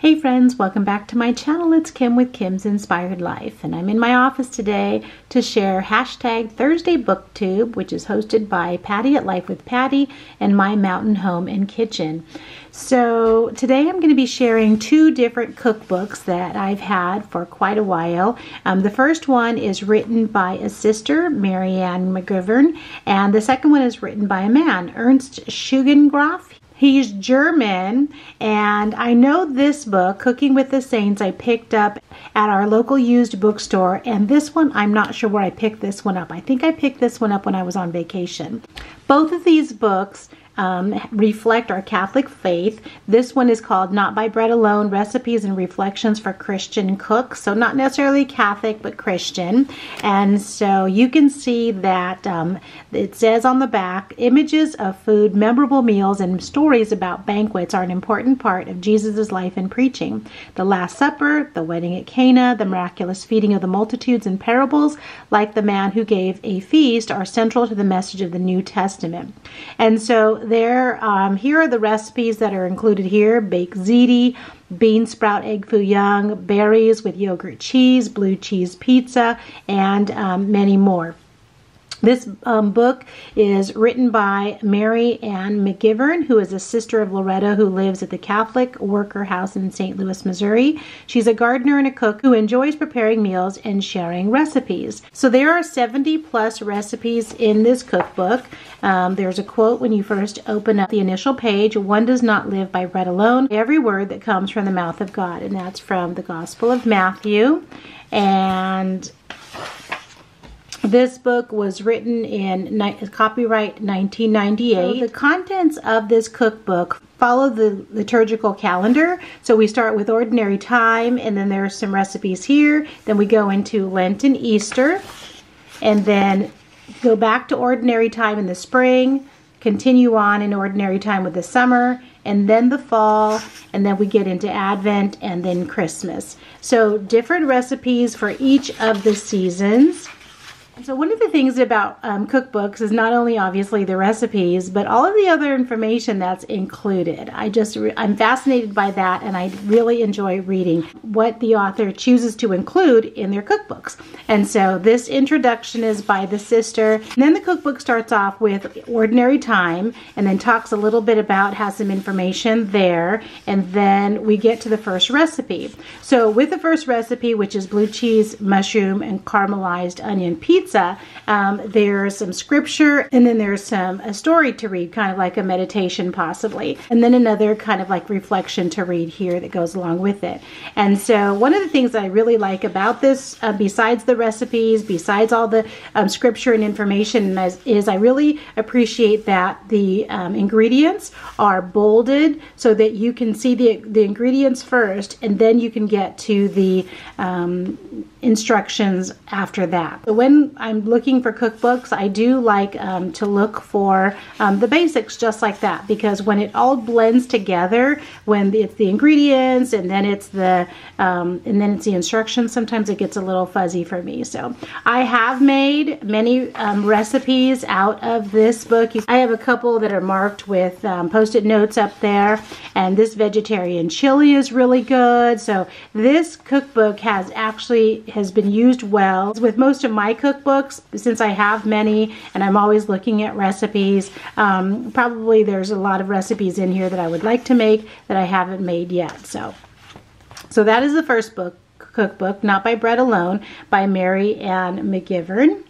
Hey friends, welcome back to my channel. It's Kim with Kim's Inspired Life, and I'm in my office today to share hashtag Thursday Booktube, which is hosted by Patty at Life with Patty and My Mountain Home and Kitchen. So today I'm going to be sharing two different cookbooks that I've had for quite a while. The first one is written by a sister, Marianne McGivern, and the second one is written by a man, Ernst Schugengraf. He's German, and I know this book, Cooking with the Saints, I picked up at our local used bookstore, and this one, I'm not sure where I picked this one up. I think I picked this one up when I was on vacation. Both of these books reflect our Catholic faith. This one is called Not by Bread Alone, Recipes and Reflections for Christian Cooks. So not necessarily Catholic, but Christian. And so you can see that it says on the back, images of food, memorable meals, and stories about banquets are an important part of Jesus' life and preaching. The Last Supper, the wedding at Cana, the miraculous feeding of the multitudes, and parables like the man who gave a feast are central to the message of the New Testament. And so here are the recipes that are included here: baked ziti, bean sprout egg foo young, berries with yogurt cheese, blue cheese pizza, and many more. This book is written by Mary Ann McGivern, who is a sister of Loretta who lives at the Catholic Worker House in St. Louis, Missouri. She's a gardener and a cook who enjoys preparing meals and sharing recipes. So there are 70 plus recipes in this cookbook. There's a quote when you first open up the initial page: "One does not live by bread alone, every word that comes from the mouth of God." And that's from the Gospel of Matthew. And this book was written in copyright 1998. So the contents of this cookbook follow the liturgical calendar. So we start with ordinary time, and then there are some recipes here. Then we go into Lent and Easter, and then go back to ordinary time in the spring, continue on in ordinary time with the summer, and then the fall, and then we get into Advent and then Christmas. So different recipes for each of the seasons. So one of the things about cookbooks is not only obviously the recipes, but all of the other information that's included. I'm fascinated by that, and I really enjoy reading what the author chooses to include in their cookbooks. And so this introduction is by the sister. And then the cookbook starts off with ordinary time, and then talks a little bit about, has some information there, and then we get to the first recipe. So with the first recipe, which is blue cheese, mushroom, and caramelized onion pizza, there's some scripture, and then there's a story to read, kind of like a meditation possibly, and then another kind of like reflection to read here that goes along with it. And so one of the things that I really like about this, besides the recipes, besides all the scripture and information, is I really appreciate that the ingredients are bolded so that you can see the ingredients first, and then you can get to the instructions after that. So when I'm looking for cookbooks, I do like to look for the basics just like that, because when it all blends together, when it's the ingredients and then it's the instructions, sometimes it gets a little fuzzy for me. So I have made many recipes out of this book. I have a couple that are marked with post-it notes up there, and this vegetarian chili is really good. So this cookbook has been used well with most of my cookbooks, since I have many and I'm always looking at recipes. Probably there's a lot of recipes in here that I would like to make that I haven't made yet. So that is the first cookbook, Not by Bread Alone, by Mary Ann McGivern.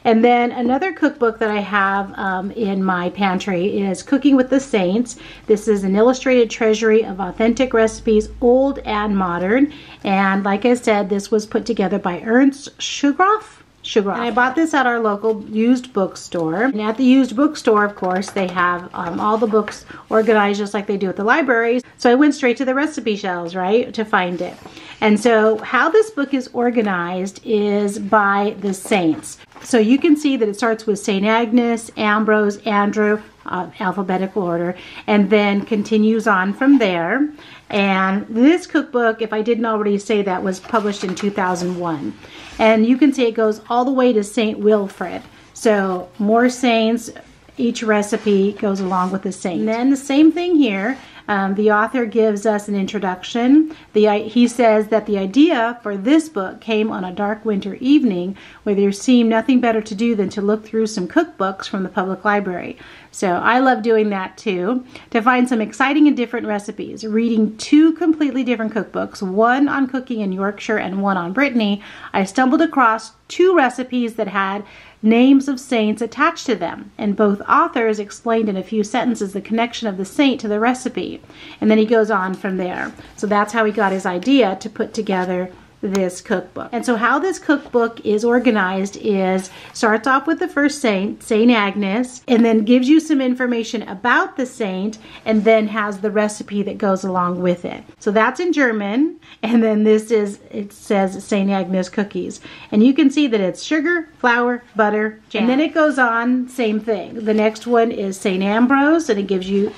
And then another cookbook that I have in my pantry is Cooking with the Saints. This is an illustrated treasury of authentic recipes, old and modern. And like I said, this was put together by Ernst Schugengraf. And I bought this at our local used bookstore. And at the used bookstore, of course, they have all the books organized just like they do at the libraries. So I went straight to the recipe shelves, right, to find it. And so how this book is organized is by the saints. So you can see that it starts with St. Agnes, Ambrose, Andrew, alphabetical order, and then continues on from there. And this cookbook, if I didn't already say that, was published in 2001. And you can see it goes all the way to St. Wilfrid. So more saints, each recipe goes along with the saint. And then the same thing here. The author gives us an introduction. He says that the idea for this book came on a dark winter evening where there seemed nothing better to do than to look through some cookbooks from the public library. So I love doing that too, to find some exciting and different recipes. Reading two completely different cookbooks, one on cooking in Yorkshire and one on Brittany, I stumbled across two recipes that had names of saints attached to them, and both authors explained in a few sentences the connection of the saint to the recipe, and then he goes on from there. So that's how he got his idea to put together this cookbook. And so how this cookbook is organized is starts off with the first saint, Saint Agnes, and then gives you some information about the saint, and then has the recipe that goes along with it. So that's in German, and then it says Saint Agnes cookies. And you can see that it's sugar, flour, butter, jam. And then it goes on, same thing. The next one is Saint Ambrose, and it gives you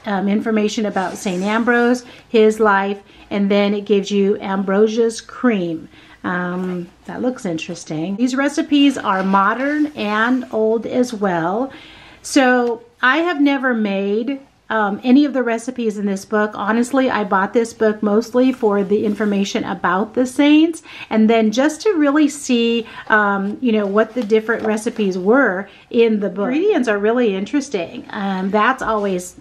information about Saint Ambrose, his life, and then it gives you Ambrosia's cream. That looks interesting. These recipes are modern and old as well. So I have never made any of the recipes in this book. Honestly, I bought this book mostly for the information about the saints, and then just to really see, what the different recipes were in the book. Ingredients are really interesting. That's always,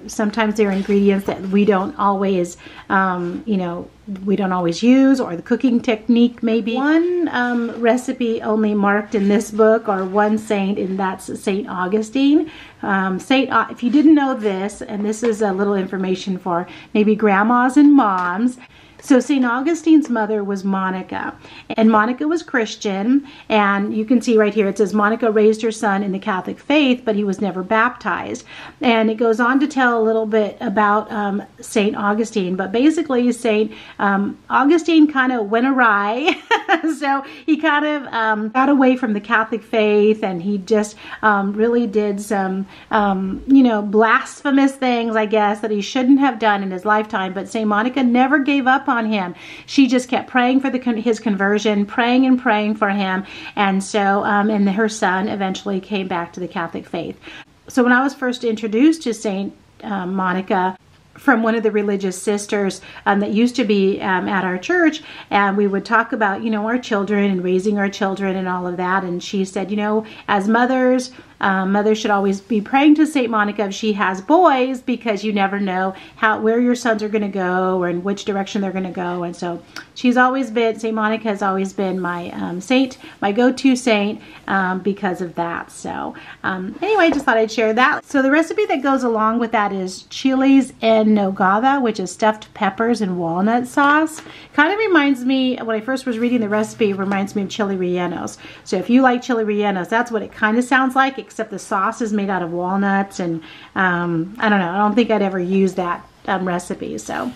sometimes there are ingredients that we don't always, we don't always use, or the cooking technique maybe. One recipe only marked in this book, or one saint, and that's Saint Augustine. If you didn't know this, and this is a little information for maybe grandmas and moms. So St. Augustine's mother was Monica, and Monica was Christian, and you can see right here it says Monica raised her son in the Catholic faith, but he was never baptized. And it goes on to tell a little bit about St. Augustine, but basically St. Augustine kind of went awry. So he kind of got away from the Catholic faith, and he just really did some, blasphemous things, I guess, that he shouldn't have done in his lifetime. But St. Monica never gave up on him. She just kept praying for his conversion, praying and praying for him, and so and her son eventually came back to the Catholic faith. So when I was first introduced to Saint Monica from one of the religious sisters that used to be at our church, and we would talk about our children and raising our children and all of that, and she said, as mothers should always be praying to Saint Monica if she has boys, because you never know where your sons are going to go or in which direction they're going to go. And so Saint Monica has always been my saint, my go-to saint, because of that. So anyway, I just thought I'd share that. So the recipe that goes along with that is chiles en nogada, which is stuffed peppers and walnut sauce. Kind of reminds me, when I first was reading the recipe, it reminds me of chili rellenos. So if you like chili rellenos, that's what it kind of sounds like, except the sauce is made out of walnuts, and I don't know, I don't think I'd ever use that recipe. So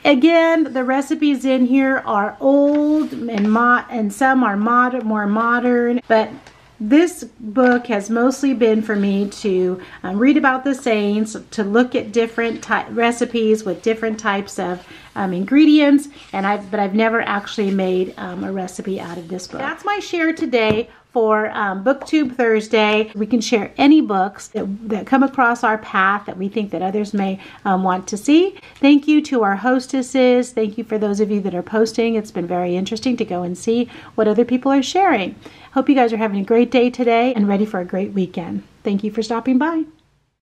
again, the recipes in here are old and some are more modern, but this book has mostly been for me to read about the saints, to look at different recipes with different types of ingredients, but I've never actually made a recipe out of this book. That's my share today for BookTube Thursday. We can share any books that come across our path that we think that others may want to see. Thank you to our hostesses. Thank you for those of you that are posting. It's been very interesting to go and see what other people are sharing. Hope you guys are having a great day today and ready for a great weekend. Thank you for stopping by.